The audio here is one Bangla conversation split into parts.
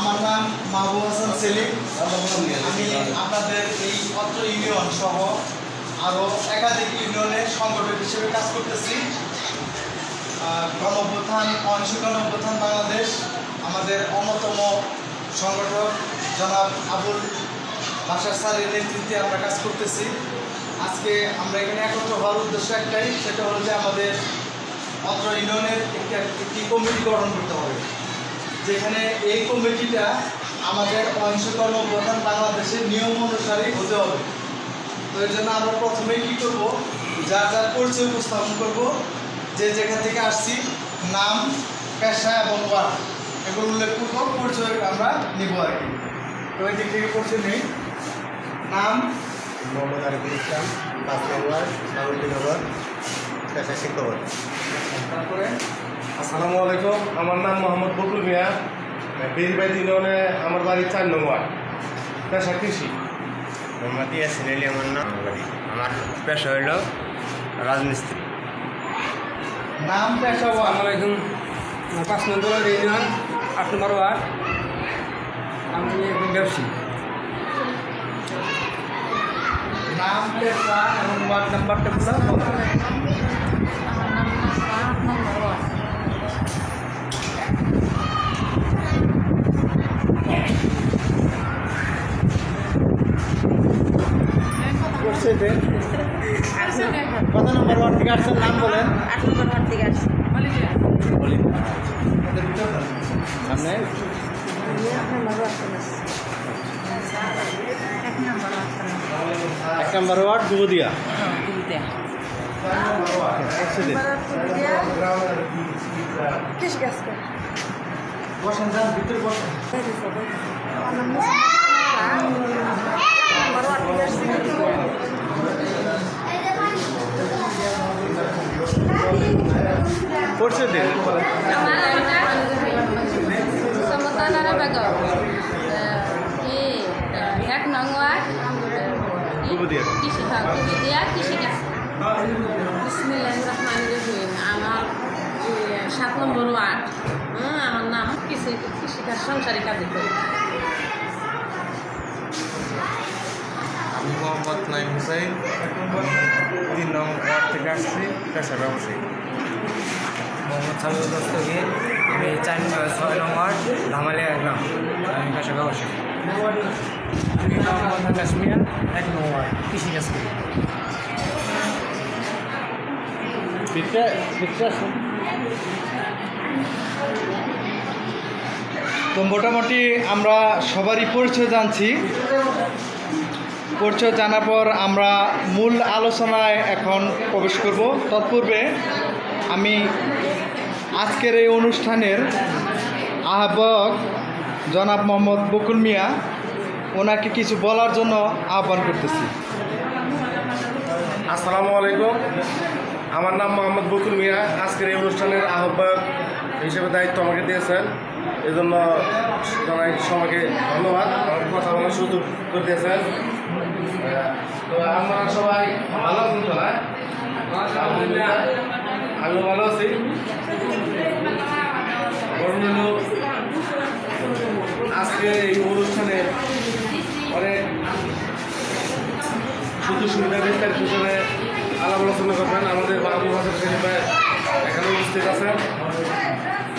আমার নাম মাহবুব হাসান সেলিম। আমি আপনাদের এই অত্র ইউনিয়ন সহ আরও একাধিক ইউনিয়নের সংগঠক হিসেবে কাজ করতেছি। গণঅভ্যুত্থান গণঅভ্যুত্থান বাংলাদেশ আমাদের অন্যতম সংগঠক জনাব আবুল বাশার স্যারের নেতৃত্বে আমরা কাজ করতেছি। আজকে আমরা এখানে একত্র হওয়ার উদ্দেশ্য একটাই, সেটা হলো যে আমাদের অত্র ইউনিয়নের একটি কমিটি গঠন করতে হবে, যেখানে এই কমিটিটা আমাদের অহিংস গণঅভ্যুত্থান বাংলাদেশের নিয়ম অনুসারে হতে হবে। তো এই জন্য আমরা প্রথমেই কী করবো, যার যার পরিচয় উপস্থাপন করব, যে যেখান থেকে আসছি, নাম, পেশা এবং ওয়ার্ড এগুলো উল্লেখপূর্বক পরিচয় আমরা নিব আর কি। তো এই দিক থেকে পরিচয় নেই। নাম মোহাম্মদ আরিফুল ইসলাম, 5 নম্বর বাবুলনগর, পেশা শিক্ষক। তারপরে আসসালামু আলাইকুম, আমার নাম মোহাম্মদ বকুল মিয়া, বেরিবাড়ি ইউনিয়নে আমার বাড়ি 4 নম্বর, পেশা কৃষি। মোহাম্মদ ইয়াসিন আলী আমার নাম, আমার পেশা হইল রাজমিস্ত্রি। নাম, পেশা, ওয়ার্ড। আসসালামু আলাইকুম, 5 নম্বর ইউনিয়ন 8 নম্বর ওয়ার্ড, আমি একজন ব্যবসায়ী। নাম, পেশা এবং ওয়ার্ড নাম্বারটা বলুন। কত নম্বর ওয়ার্ড থেকে আসছেন, নাম বলেন। 8 নম্বর ওয়ার্ড থেকে আসছি। সামনে 1 নম্বর ওয়ার্ড দুবদিয়া। বসেন, যান ভিতরে বসেন। পড়ছে দেন। সমতানারা বেগম, 1 নং ওয়ার্ড, দুবদিয়া। কৃষিকাজ। বিসমিল্লাহির রহমানির রহিম। আমার 7 নম্বর ওয়ার্ড। আমার নাম কৃষিকাজ, সংসারিক কাজ করি। আমি মোহাম্মদ নাইম হুসাইন, 3 নং ওয়ার্ড থেকে আসছি, পেশা ব্যবসায়ী। মোহাম্মদ সাবিউল দস্তগীর, আমি 6 নং ওয়ার্ড, ধামালিয়া গ্রাম, আমি পেশা ব্যবসায়ী। আমি মোহাম্মদ আকাশ মিয়া, 1 নং ওয়ার্ড, কৃষিকাজ করি। তো মোটামুটি আমরা সবারই পরিচয় জানছি। পরিচয় জানার পর আমরা মূল আলোচনায় এখন প্রবেশ করব। তৎপূর্বে আমি আজকের এই অনুষ্ঠানের আহ্বায়ক জনাব মোহাম্মদ বকুল মিয়া, ওনাকে কিছু বলার জন্য আহ্বান করতেছি। আসসালামু আলাইকুম, আমার নাম মোহাম্মদ বকুল মিয়া। আজকের এই অনুষ্ঠানের আহ্বায়ক হিসেবে দায়িত্ব আমাকে দিয়েছেন, এজন্য জানাই সবাইকে ধন্যবাদ। আমাকে কথা বলার সুযোগ করে দিয়েছেন। তো আপনারা সবাই ভালো আছেন তো? না, আলহামদুলিল্লাহ আমিও ভালো আছি। আজকে এই অনুষ্ঠানে অনেক সুযোগ সুবিধা বিস্তারিত হিসেবে আলাপ আলোচনা করবেন আমাদের মাহবুব হাসান সেলিম ভাই এখানে উপস্থিত আছেন।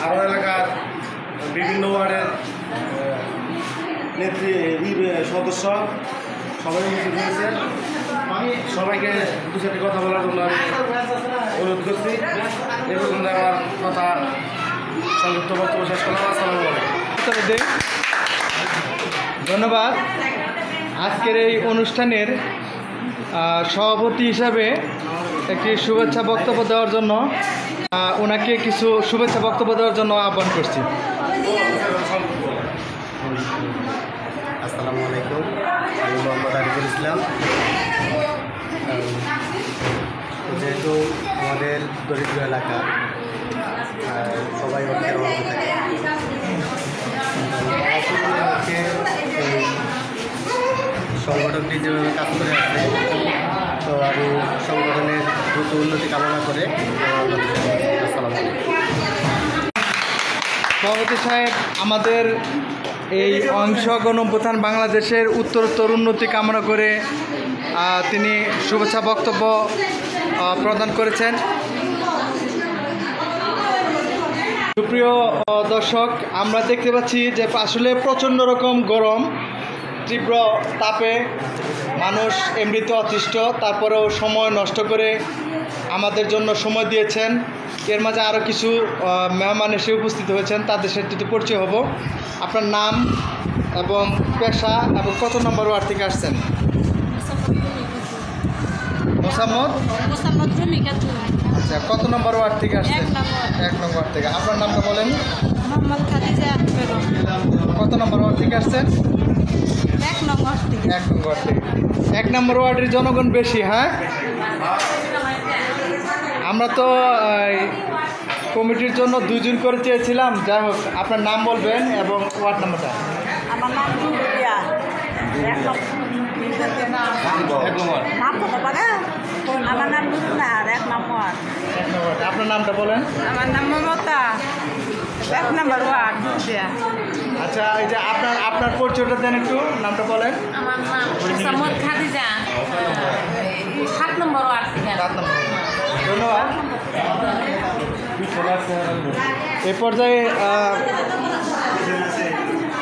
আরও এলাকার বিভিন্ন ওয়ার্ডের সদস্য সবাই উপস্থিত হয়েছে। সবাইকে দু চারটি কথা বলার জন্য আমি অনুরোধ করছি। এই পর্যন্ত আমার কথা সংযুক্ত বক্তব্য শেষ করলাম। আসসালামু আলাইকুম। ধন্যবাদ। আজকের এই অনুষ্ঠানের সভাপতি হিসাবে একটি শুভেচ্ছা বক্তব্য দেওয়ার জন্য ওনাকে কিছু শুভেচ্ছা বক্তব্য দেওয়ার জন্য আহ্বান করছি। আসসালামু আলাইকুম, আমি মোহাম্মদ আরিফুল ইসলাম। যেহেতু আমাদের দরিদ্র এলাকা, সবাই অর্থের অভাবে থাকে, সংগঠনটি যেভাবে কাজ করে আসছে, তো আমি সংগঠনের দ্রুত উন্নতি কামনা করে আসসালামু আলাইকুম। সভাপতি সাহেব আমাদের এই অংশ গণঅভ্যুত্থান বাংলাদেশের উত্তরোত্তর উন্নতি কামনা করে তিনি শুভেচ্ছা বক্তব্য প্রদান করেছেন। সুপ্রিয় দর্শক, আমরা দেখতে পাচ্ছি যে আসলে প্রচণ্ড রকম গরম, তীব্র তাপে মানুষ এমনিতে অতিষ্ঠ, তারপরেও সময় নষ্ট করে আমাদের জন্য সময় দিয়েছেন। এর মাঝে আরও কিছু মেহমান এসে উপস্থিত হয়েছেন, তাদের সাথে একটু পরিচয় হব। আপনার নাম এবং পেশা এবং কত নম্বর ওয়ার্ড থেকে আসছেন? মোসাম্মদ। আচ্ছা, কত নম্বর ওয়ার্ড থেকে আসছেন? 1 নম্বর ওয়ার্ড থেকে। আপনার নামটা বলেন। কত নম্বর ওয়ার্ড থেকে আসছেন? 1 নম্বর থেকে। 1 নম্বর ওয়ার্ড থেকে। 1 নম্বর ওয়ার্ডের জনগণ বেশি। হ্যাঁ, আমরা তো কমিটির জন্য 2 জন করে চেয়েছিলাম। যাই হোক, আপনার নাম বলবেন এবং ওয়ার্ড নাম্বারটা। আমার নাম রুবিয়া। আমার নাম রুসনার, 1 নম্বর। আপনার নামটা বলেন। আমার নাম মমতা, 1 নম্বর ওয়ার্ড। আচ্ছা, এই যে আপনার পরিচয়টা দেন একটু, নামটা বলেন। আমার নাম মোসাম্মদ খাদিজা, 7 নম্বর ওয়ার্ড থেকে। 7 নম্বর। ধন্যবাদ। এ পর্যায়ে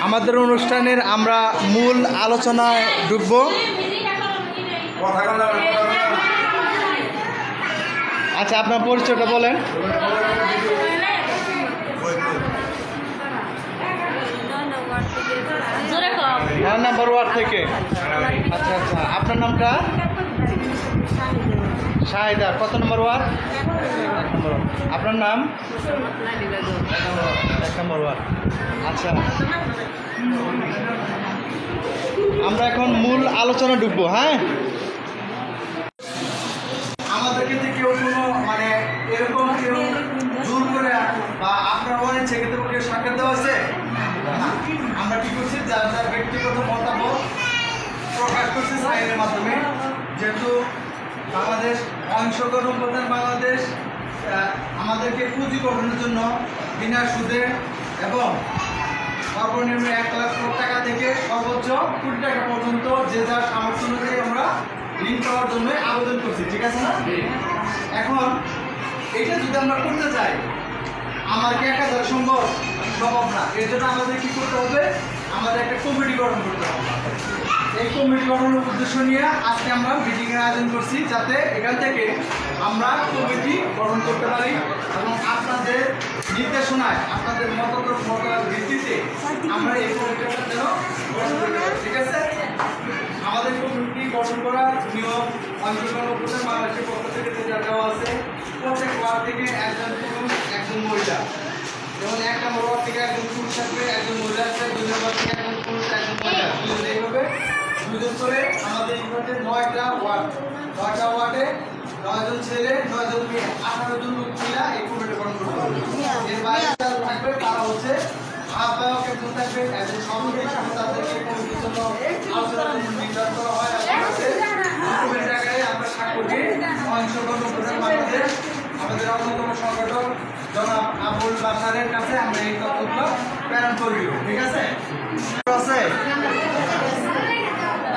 আমাদের অনুষ্ঠানের আমরা মূল আলোচনায় ঢুকব। আচ্ছা, আপনার পরিচয়টা বলেন। 9 নম্বর ওয়ার্ড থেকে। আচ্ছা আচ্ছা, আপনার নামটা? শাহিদা। কত নম্বর ওয়ার্ড? 1 নম্বর ওয়ার্ড। আপনার নাম? 1 নম্বর ওয়ার্ড। আচ্ছা, আমরা এখন মূল আলোচনা ঢুকবো। হ্যাঁ, আমাদের ক্ষেত্রে কেউ কোনো মানে এরকম কেউ জোর করে বা আপনার অনিচ্ছে কিন্তু কেউ সাক্ষাৎ দেওয়া আছে না। আমরা কি করছি, যার যার ব্যক্তিগত মতামত প্রকাশ করছি সাইনের মাধ্যমে। যেহেতু বাংলাদেশ অংশ গণঅভ্যুত্থান বাংলাদেশ আমাদেরকে পুঁজি গঠনের জন্য বিনা সুদে এবং সর্বনিম্ন 1 লাখ টাকা থেকে সর্বোচ্চ কোটি টাকা পর্যন্ত যে যার সামর্থ্য অনুযায়ী আমরা ঋণ পাওয়ার জন্য আবেদন করছি। ঠিক আছে না? এখন এটা যদি আমরা করতে চাই, আমার কি একা দ্বারা সম্ভব না। এর জন্য আমাদের কি করতে হবে, আমাদের একটা কমিটি গঠন করতে হবে। এই কমিটি গঠনের উদ্দেশ্য নিয়ে আজকে আমরা মিটিংয়ের আয়োজন করছি, যাতে এখান থেকে আমরা কমিটি গঠন করতে পারি এবং আপনাদের নির্দেশনায়, আপনাদের মতামতের ভিত্তিতে আমরা এই কমিটিটা যেন গঠন করতে পারি। ঠিক আছে? আমাদের কমিটি গঠন করার নিয়ম অংশ গণঅভ্যুত্থান বাংলাদেশের পক্ষ থেকে দেওয়া আছে। প্রত্যেক ওয়ার্ড থেকে একজন পুরুষ, একজন মহিলা। যেমন 1 নম্বর ওয়ার্ড থেকে একজন পুরুষ থাকবে, একজন মহিলা থাকবে। 2 নম্বর থেকে একজন পুরুষ, একজন মহিলা। এইভাবে 2 জন করে আমাদের ইউনিটে 9টা ওয়ার্ড। 9টা ওয়ার্ডে 9 জন ছেলে, 9 জন মেয়ে, 18 জন লোক মিলা এই কমিটি গঠন করতে হবে। এর বাইরে যারা থাকবে তারা হচ্ছে আহ্বায়ক, একজন থাকবে, একজন সভাপতি, তাদেরকে কমিটির জন্য আলোচনার জন্য নির্ধারণ করা হয়। কমিটির আকারে আমরা স্বাক্ষর দিয়ে অংশ গণঅভ্যুত্থান বাংলাদেশ আমাদের অন্যতম সংগঠক জনাব আবুল বাসারের কাছে আমরা এই তথ্যগুলো প্রেরণ করব। ঠিক আছে? আছে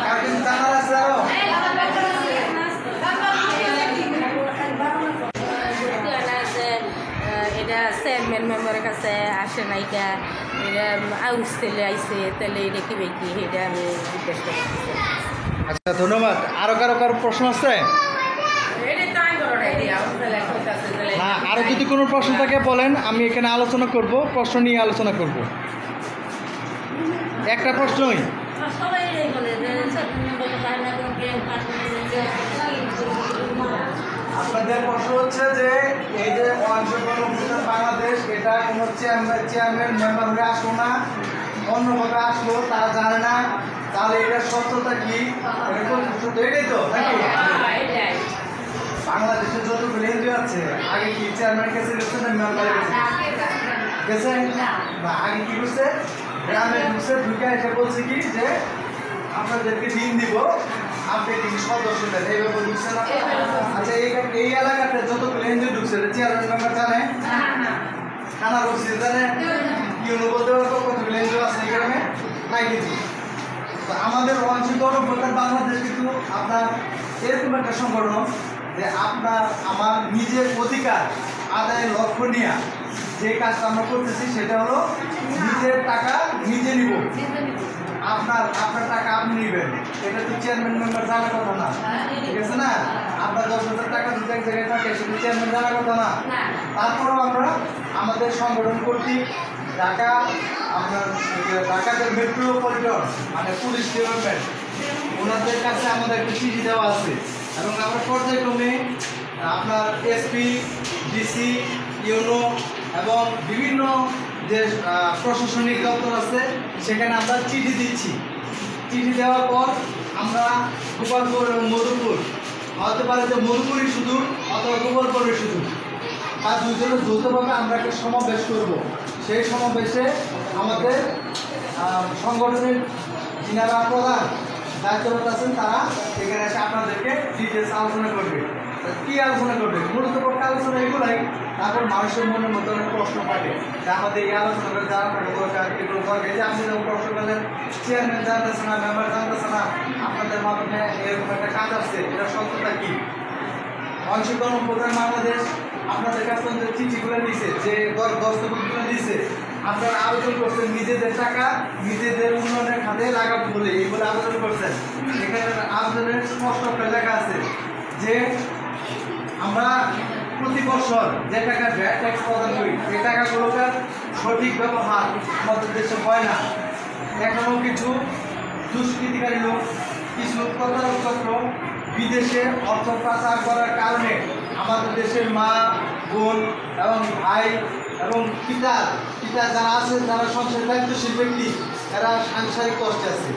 কাকিন জানার আছে আরো? এটা চেয়ারম্যান মেম্বারের কাছে আসে নাইকা, এটা আউস তেলে আইসে, তাহলে এটা কি বেকি, এটা আমি জিজ্ঞেস করছি। আচ্ছা, ধন্যবাদ। আরো কারো প্রশ্ন আছে? হ্যাঁ, আরো যদি কোনো প্রশ্ন থাকে বলেন, আমি এখানে আলোচনা করব, প্রশ্ন নিয়ে আলোচনা করব। একটা প্রশ্নই। আপনাদের প্রশ্ন হচ্ছে যে এই যে অংশ গণঅভ্যুত্থান বাংলাদেশ, এটা কোনো চেয়ারম্যান মেম্বার হয়ে আসলো না, অন্যভাবে আসলো, তারা জানে না, তাহলে এটার সত্যতা কি? এটাই তো নাকি? বাংলাদেশে যতগুলো এনজিও আছে, আগে কি চেয়ারম্যানের কাছে গেছে না মেম্বারের কাছে গেছে? না, আগে কি করছে, গ্রামে ঢুকছে, ঢুকে এসে বলছে কি যে আপনাদেরকে ঋণ দিব, আপনি কি সদস্য দেন, এইভাবে ঢুকছে না? আচ্ছা, এই এলাকাতে যতগুলো এনজিও ঢুকছে চেয়ারম্যান মেম্বার জানে? থানা বলছে জানে? কি অনুভব দেওয়ার কতগুলো এনজিও আছে এই গ্রামে? 6 কেজি। তো আমাদের ওয়ানশি গণপ্রজাতন্ত্রী বাংলাদেশ কিন্তু আপনার এরকম একটা সংগঠন যে আপনার আমার নিজের অধিকার আদায়ের লক্ষ্য নিয়ে যে কাজটা আমরা করতেছি সেটা হলো নিজের টাকা নিজে নিব। আপনার টাকা আপনি নেবেন, এটা তো চেয়ারম্যান মেম্বার জানার কথা না, ঠিক আছে না? আপনার 10,000 টাকা যদি এক জায়গায় থাকে সেটা চেয়ারম্যান জানার কথা না। তারপরেও আমরা আমাদের সংগঠন কর্তৃক ঢাকাতে মেট্রোপলিটন মানে পুলিশ ডিপার্টমেন্ট ওনাদের কাছে আমাদের একটা চিঠি দেওয়া আছে এবং আমরা পর্যায়ক্রমে আপনার এসপি, ডিসি, ইউনো এবং বিভিন্ন যে প্রশাসনিক দপ্তর আছে সেখানে আমরা চিঠি দিচ্ছি। চিঠি দেওয়ার পর আমরা গোপালপুর এবং মধুপুর, হতে পারে যে মধুপুরই শুধু অথবা গোপালপুরই শুধু, আর দুজনের যৌথভাবে আমরা একটা সমাবেশ করব। সেই সমাবেশে আমাদের সংগঠনের যিনারা প্রধান দায়িত্বরত আছেন তারা এখানে এসে আপনাদেরকে ডিটেলস আলোচনা করবে। কী আলোচনা করবে? মূলত পক্ষে আলোচনা এগুলাই। তারপর মানুষের মনের মধ্যে অনেক প্রশ্ন পাবে যে আমাদের এই আলোচনা করে যারা দরকার এগুলো দরকার। এই যে আপনি যখন প্রশ্ন করলেন চেয়ারম্যান জানতেছে না, মেম্বার জানতেছে না, আপনাদের মাধ্যমে এরকম একটা কাজ আসছে, এটা সত্যতা কী? ওয়ানশি গণপ্রজাতন্ত্রী বাংলাদেশ আপনাদের কাছ থেকে চিঠিগুলো দিয়েছে, যে দস্তখতগুলো দিয়েছে, আপনারা আবেদন করছেন নিজেদের টাকা নিজেদের উন্নয়নের খাতে লাগাবো বলে এইগুলো আবেদন করছেন। এখানে আবেদনের স্পষ্ট করে লেখা আছে যে আমরা প্রতি বছর যে টাকা ভ্যাট ট্যাক্স প্রদান করি এই টাকাগুলোকে সঠিক ব্যবহার আমাদের দেশে হয় না। এখনও কিছু দুষ্কৃতিকারী লোক, কিছু প্রতারক চক্র বিদেশে অর্থ পাচার করার কারণে আমাদের দেশের মা, বোন এবং ভাই এবং পিতা যারা আছে, যারা সংসারের দায়িত্বশীল ব্যক্তি, এরা সাংসারিক কষ্টে আছে।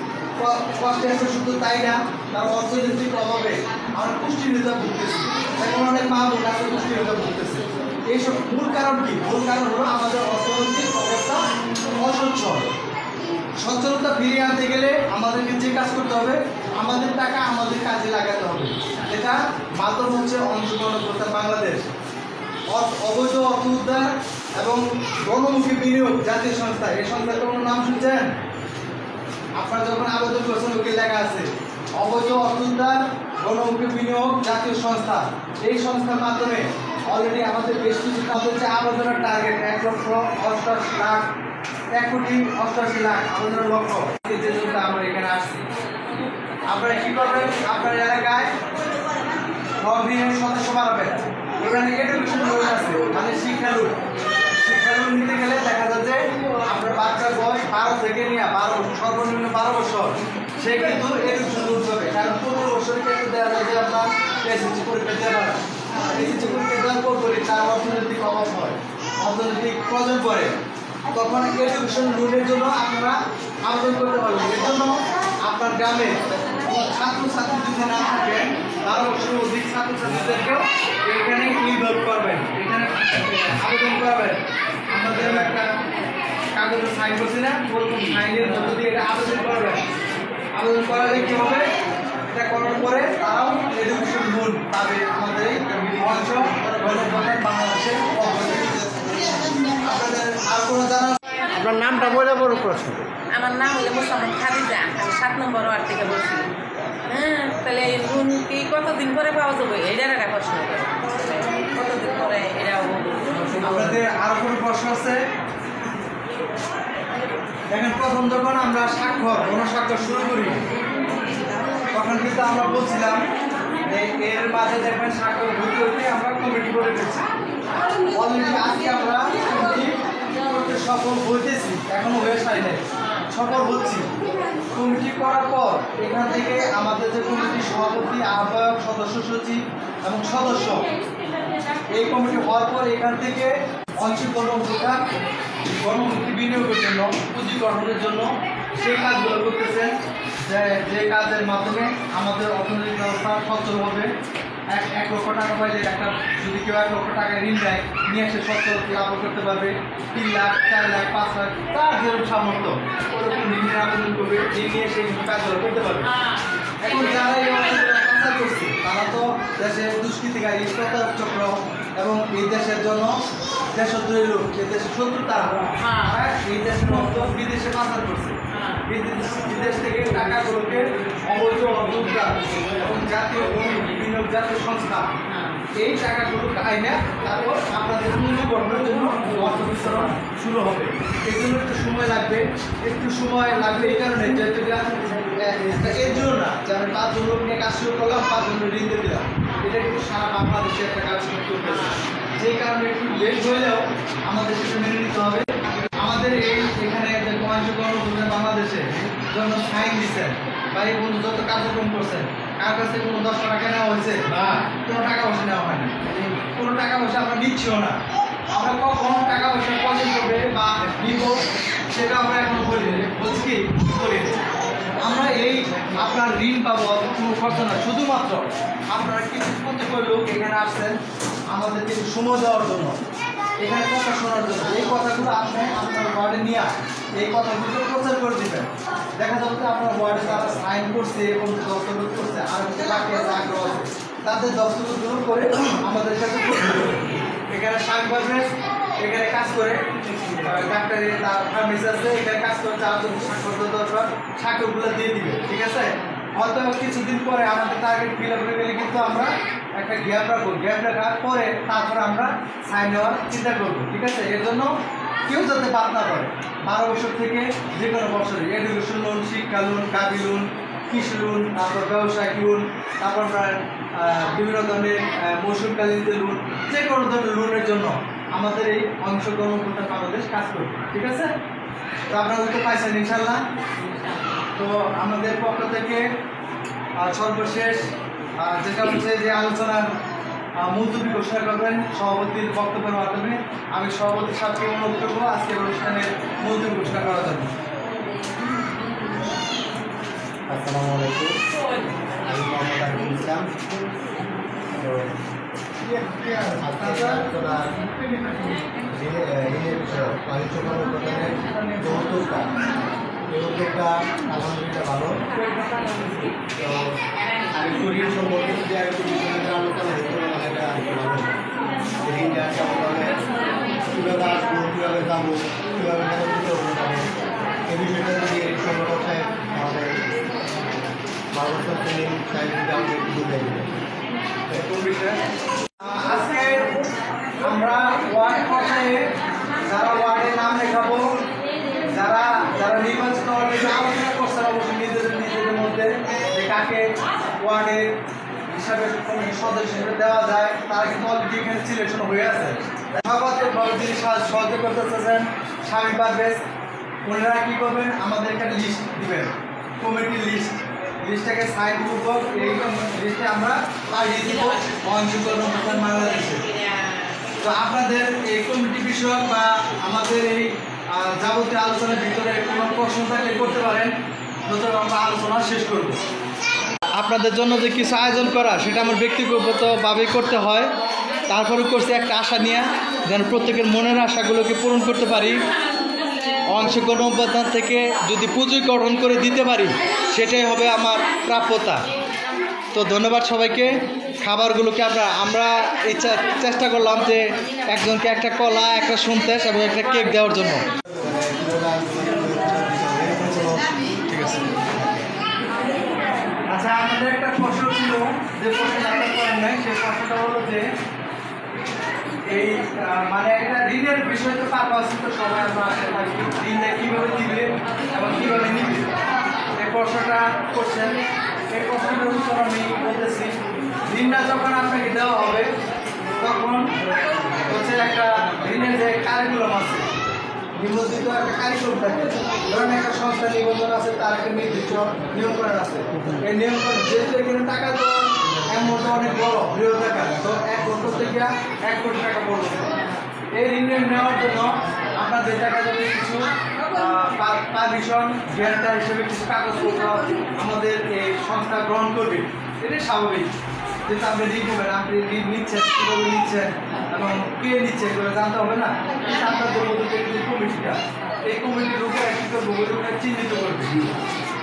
শুধু তাই না, তারা অর্থনৈতিক অভাবে আমরা পুষ্টিহীনতা ভুগতেছি। এখন অনেক মা বোন আছে পুষ্টিহীনতা ভুগতেছে। এইসব মূল কারণ কি? মূল কারণ হলো আমাদের অর্থনৈতিক অবস্থা অসচ্ছল। সচ্ছলতা ফিরিয়ে আনতে গেলে আমাদেরকে যে কাজ করতে হবে, আমাদের টাকা আমাদের কাজে লাগাতে হবে। এটা মাধ্যম হচ্ছে ওয়ানশি গণপ্রজাতন্ত্রী বাংলাদেশ। অবৈধ অর্থ উদ্ধার এবং গণমুখী বিনিয়োগ জাতীয় সংস্থা, এই সংস্থার কোনো নাম শুনছেন? আপনারা যখন আবেদন করছেন ওকে লেখা আছে অবৈধ অর্থ উদ্ধার গণমুখী বিনিয়োগ জাতীয় সংস্থা। এই সংস্থার মাধ্যমে অলরেডি আমাদের বেশ কিছু হচ্ছে আবেদনের টার্গেট 1,88,00,000 আবেদনের লক্ষ্য। যে জন্য আমরা এখানে আসছি, আপনারা কী করবেন? আপনার এলাকায় গভর্নমেন্টের সদস্য বাড়াবেন। এখানে এডুকেশন লোন আছে, মানে শিক্ষা লোন নিতে গেলে দেখা যাচ্ছে আপনার বাচ্চার বয়স 12 থেকে নিয়ে 12, সর্বনিম্ন 12 বছর, সে কিন্তু এডুকেশন লোন পাবে। কারণ 15 বছরের ক্ষেত্রে দেওয়া যায় যে আপনার এসএসসি পরীক্ষা দেওয়া হয়। এসএসসি পরীক্ষা দেওয়ার পরই তার অর্থনৈতিক অভাব হয়, অর্থনৈতিক প্রয়োজন পড়ে, তখন এডুকেশন লোনের জন্য আপনারা আবেদন করতে পারবেন। এর জন্য আপনার গ্রামে ছাত্রছাত্রী যদি না থাকেন, 12 বছরের অধিক ছাত্রছাত্রীদেরকেও এখানে ইনভলভ করবেন, এখানে আবেদন করবেন। আমাদের একটা কাগজে সাইন করছি না, ওরকম সাইনের মধ্য দিয়ে এটা আবেদন করবেন। আবেদন করালে কী হবে? এটা করার পরে তারাও এডুকেশন লোন পাবে আমাদের এই ওয়ানশি গণপ্রজাতন্ত্রী বাংলাদেশের। আপনাদের আর কোনো জানা? আপনার নামটা বলে বড় প্রশ্ন। আমার নাম হলো মোসাম্মদ খাদিজা, আমি 7 নম্বর ওয়ার্ড থেকে বলছি। তাহলে লোন কি কতদিন পরে পাওয়া যাবে? এটার একটা প্রশ্ন, কতদিন পরে এটা? আপনাদের আরো কোনো প্রশ্ন আছে? দেখেন, প্রথম যখন আমরা গণস্বাক্ষর শুরু করি তখন কিন্তু আমরা বলছিলাম যে এর মাঝে দেখবেন স্বাক্ষর হইতে আমরা কমিটি করে ফেলছি। অলরেডি আজকে আমরা কমিটি করতে সফল হইতেছি, এখনো হয়ে সারি নাই, সফল হচ্ছি। কমিটি করার পর এখান থেকে আমাদের যে কমিটির সভাপতি, আহ্বায়ক, সদস্য সচিব এবং সদস্য, এই কমিটি হওয়ার পর এখান থেকে ওয়ানশি গণপ্রজাতন্ত্রী গণমুখী বিনিয়োগের জন্য, পুঁজি গঠনের জন্য সেই কাজগুলো করতেছেন, যে কাজের মাধ্যমে আমাদের অর্থনৈতিক ব্যবস্থা সচ্ছল হবে। 1 লক্ষ টাকা পাইলে একটা, যদি কেউ 1 লক্ষ টাকা ঋণ দেয় নিয়ে এসে সচ্ছল লাভ করতে পারবে। 3 লাখ, 4 লাখ, 5 লাখ, তার যেরকম সামর্থ্য ওরকম ঋণের আবেদন করবে, ঋণ নিয়ে সেই কাজগুলো করতে পারবে। এখন যারা এই অর্থগুলো পাচার করছে তারা তো দেশের দুষ্কৃতিকারী, প্রতারক চক্র এবং এই দেশের জন্য দেশদ্রোহী লোক, এই দেশের শত্রু তারা এই দেশের অর্থ বিদেশে পাচার করছে। বিদেশ থেকে টাকাগুলোকে অবৈধ মুদ্রা এবং জাতীয় বিনিয়োগ জাতীয় সংস্থা এই টাকাগুলো আইনে তারপর আপনাদের পুনর্গঠনের জন্য অর্থ বিতরণ শুরু হবে। এই জন্য একটু সময় লাগবে এই কারণে যেহেতু এর জন্য না যে আমি 5 জন লোক নিয়ে কাজ শুরু করলাম, 5 জন ঋণ দিয়ে দিলাম, এটা কিন্তু সারা বাংলাদেশে একটা কাজ করতেছে। যেই কারণে একটু লেট হলেও আমাদের সেটা মেনে নিতে হবে। আমাদের এখানে যে কমান্ড বাংলাদেশে জন্য সাইন দিচ্ছেন বা এই বন্ধু যত কার্যক্রম করছেন, কার কাছে কোনো 10 টাকা নেওয়া হয়েছে না, কোনো টাকা পয়সা নেওয়া হয়নি, কোনো টাকা পয়সা আমরা নিচ্ছিও না। আমরা কখন টাকা পয়সা পছন্দ করবে বা নিব সেটা আমরা এখন বলছি করি। আমরা এই আপনার ঋণ পাবো কোনো খরচ না, শুধুমাত্র আপনারা কিছু প্রত্যেক লোক এখানে আসছেন আমাদেরকে সময় দেওয়ার জন্য, এখানে কথা শোনার জন্য। এই কথাগুলো আপনি আপনার ওয়ার্ডে নিয়ে এই কথাগুলো প্রচার করে দেবেন। দেখা যাবে যে আপনার ওয়ার্ডে তারা সাইন করছে এবং দস্তখত করছে, আর বাকি আগ্রহ আছে, তাদের দস্তখতগুলো করে আমাদের কাছে এখানে সাংবাদিক এখানে কাজ করে, ডাক্তারি তার ফার্মেসি আছে, এখানে কাজ করে, তার জন্য স্বাক্ষর দরকার, স্বাক্ষরগুলো দিয়ে দিবে। ঠিক আছে, হয়তো কিছুদিন পরে আমাদের টার্গেট ফিল আপ হয়ে গেলে কিন্তু আমরা একটা গ্যাপ রাখবো, গ্যাপ রাখার পরে তারপরে আমরা সাইন নেওয়ার চিন্তা করবো। ঠিক আছে, এর জন্য কেউ যাতে বাদ না করে 12 বছর থেকে যে কোনো বছরে এডুকেশন লোন, শিক্ষা লোন, গাড়ি লোন, কৃষি লোন, তারপর ব্যবসায়িক লোন, তারপর বিভিন্ন ধরনের মৌসুমকালীন যে লোন, যে কোনো ধরনের লোনের জন্য আমাদের এই অংশগ্রহণ বাংলাদেশ কাজ করবে। ঠিক আছে, তো আপনারা তো পাইছেন ইনশাল্লাহ। তো আমাদের পক্ষ থেকে সর্বশেষ যেটা হচ্ছে যে আলোচনার মুলতবি ঘোষণা করবেন সভাপতির বক্তব্যের মাধ্যমে। আমি সভাপতির সাথে অনুরোধ করবো আজকের অনুষ্ঠানের মুলতবি ঘোষণা করার জন্য। আসসালামু আলাইকুম, আমি মোহাম্মদ আরিফুল ইসলাম। তো ঋণের বিষয় বাণিজ্য কর্মপ্রদানের যে উদ্যোগটা, এই উদ্যোগটা আলহামদুলিল্লাহ ভালো। তো আমি ঋণ সম্পর্কে যে একটু বিষয়টা আলোচনা হয়েছিল, এটা আরেকটু ভালো। ঋণটা কেমন হবে, কীভাবে আসবো, কীভাবে যাবো, কীভাবে একত্রিত হবো, এই বিষয়টা যদি সংগঠক সাহেব আমাদের বাংলাদেশ ট্রেনিং সাহেব যদি আমাদের একটু বুঝে দেবেন। কোন বিষয়ে আজকে আমরা ওয়ার্ড পর্যায়ে যারা ওয়ার্ডে নাম লেখাবো, যারা যারা নির্বাচিত অলরেডি আলোচনা করছেন অবশ্যই নিজেদের মধ্যে যে কাকে ওয়ার্ডের হিসাবে সদস্য হিসেবে দেওয়া যায়, তারা কিন্তু অলরেডি এখানে সিলেকশন হয়ে আছে। সর্বাত্মকভাবে যিনি সাহায্য করতে চাচ্ছেন স্বামী পারভেজ, ওনারা কী করবেন, আমাদের এখানে লিস্ট দিবেন, কমিটির লিস্টটাকে সাইন করবো, এই লিস্টে আমরা পাঠিয়ে দিব অংশগ্রহণ বাংলাদেশে। তো আপনাদের এই কমিটি বিষয়ক বা আমাদের এই যাবতীয় আলোচনার ভিতরে কোনো প্রশ্ন থাকলে করতে পারেন, যতক্ষণ আমরা আলোচনা শেষ করব। আপনাদের জন্য যে কিছু আয়োজন করা সেটা আমার ব্যক্তিগতভাবেই করতে হয়, তারপরে করছি একটা আশা নিয়ে যেন প্রত্যেকের মনের আশাগুলোকে পূরণ করতে পারি। অংশগ্রহণ উপাদান থেকে যদি পুঁজি গঠন করে দিতে পারি সেটাই হবে আমার প্রাপ্যতা। তো ধন্যবাদ সবাইকে। খাবারগুলোকে আমরা চেষ্টা করলাম যে একজনকে একটা কলা, একটা সন্দেশ এবং একটা কেক দেওয়ার জন্য। ঠিক আছে, আচ্ছা আমাদের একটা প্রশ্ন ছিল, যে প্রশ্নটা আপনারা করেন নাই, সেই প্রশ্নটা হলো যে এই মানে একটা ঋণের বিষয় তো পারপাস তো সবাই আমরা আসতে থাকি, ঋণটা কীভাবে দিবে এবং কীভাবে নিবে, এই প্রশ্নটা করছেন। এই প্রশ্নটার উত্তর আমি বলতেছি, ঋণটা যখন আপনাকে দেওয়া হবে তখন হচ্ছে একটা ঋণের যে কারিকুলাম আছে, নিবন্ধিত একটা কারিকুলাম থাকে, ধরেন একটা সংস্থা নিবন্ধন আছে, তার একটা নির্দিষ্ট নিয়মকরণ আছে। এই নিয়মকরণ যেহেতু এখানে টাকা দেওয়া অ্যামাউন্টটা অনেক বড়, বৃহৎ টাকা, তো 1 বছর থেকে 1 কোটি টাকা পড়বে। এই ঋণ নেওয়ার জন্য আপনাদের টাকা যদি কিছু পারমিশন গ্যারান্টার হিসেবে কিছু কাগজপত্র আমাদের এই সংস্থা গ্রহণ করবে, এটাই স্বাভাবিক। যেহেতু আপনি ঋণ নেবেন, আপনি ঋণ নিচ্ছেন, কীভাবে নিচ্ছেন এবং কে নিচ্ছে এগুলো জানতে হবে না। কিন্তু আপনাদের মধ্যে যে কমিটিটা, এই কমিটির উপরে কী করবো, ওইটা চিহ্নিত করবে।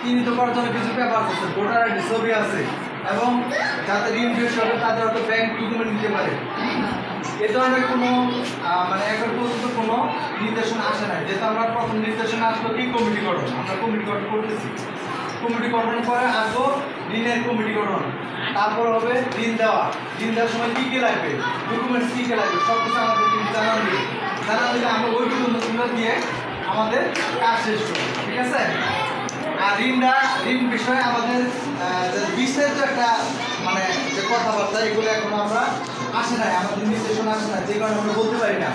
চিহ্নিত করার জন্য কিছু পেপার আছে, ভোটার আইডি ছবি আছে, এবং যাতে ঋণ পেশ হবে তাদের হয়তো ব্যাংক ডকুমেন্ট নিতে পারে। এ ধরনের কোনো মানে এখন পর্যন্ত কোনো নির্দেশনা আসে নাই। যেহেতু আমরা প্রথম নির্দেশনা আসলো কি কমিটি গঠন, আমরা কমিটি গঠন করতেছি। কমিটি গঠনের পরে আসবো ঋণের কমিটি গঠন, তারপর হবে ঋণ দেওয়া। ঋণ দেওয়ার সময় কী কী লাগবে, ডকুমেন্টস কী কী লাগবে, সব কিছু আমাদের কিন্তু জানান দিবে। জানান দিলে আমরা ওই ডকুমেন্টসগুলো দিয়ে আমাদের কাজ শেষ করবো, ঠিক আছে? আর ঋণ বিষয়ে আমাদের বিস্তারিত একটা মানে যে কথাবার্তা এগুলো এখনো আমরা আসে নাই, আমাদের নির্দেশনা আসে না, যে কারণে আমরা বলতে পারি না।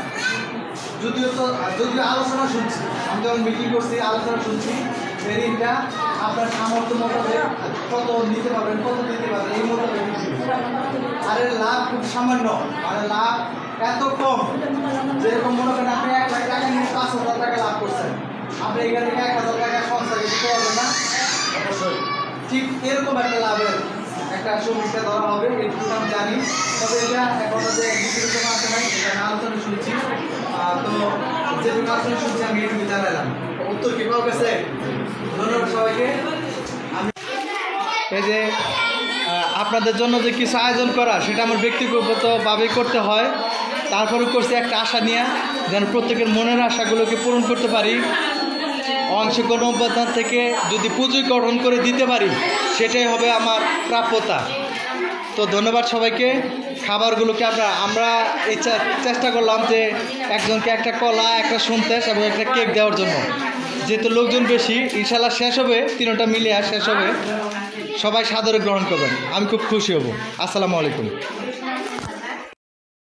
যদিও আলোচনা শুনছি, আমি যখন মিটিং করছি আলোচনা শুনছি যে ঋণটা আপনার সামর্থ্য মোতাবেক কত নিতে পারবেন, কত দিতে পারবেন এই মোতাবেক। আর এর লাভ খুব সামান্য, মানে লাভ এত কম, যেরকম মনে করেন আপনি 1 লাখ টাকা নিয়ে 5,000 টাকা লাভ করছেন, আপনি এখান থেকে 1,000 টাকা সঞ্চয় দিতে পারবেন না? অবশ্যই। ঠিক এরকম একটা লাভের একটা সমস্যা ধরা হবে, এটুকু আমি জানি। তবে এটা এখনো যে বিস্তারিত আসে নাই, এটা আলোচনা শুনছি। তো যেটুকু আলোচনা শুনছি আমি এটুকু জানালাম। উত্তর কি পাওয়া গেছে? ধন্যবাদ সবাইকে। আমি এই যে আপনাদের জন্য যে কিছু আয়োজন করা, সেটা আমার ব্যক্তিগতভাবেই করতে হয়। তারপরে করছি একটা আশা নিয়ে, যেন প্রত্যেকের মনের আশাগুলোকে পূরণ করতে পারি। অংশগ্রহণ অভ্যর্থনা থেকে যদি পুঁজি গঠন করে দিতে পারি, সেটাই হবে আমার প্রাপ্যতা। তো ধন্যবাদ সবাইকে। খাবারগুলোকে আমরা চেষ্টা করলাম যে একজনকে একটা কলা, একটা সন্দেশ এবং একটা কেক দেওয়ার জন্য। যেহেতু লোকজন বেশি, ইনশাল্লাহ শেষ হবে, 3টা মিলিয়ে শেষ হবে। সবাই সাদরে গ্রহণ করবেন, আমি খুব খুশি হব। আসসালামু আলাইকুম।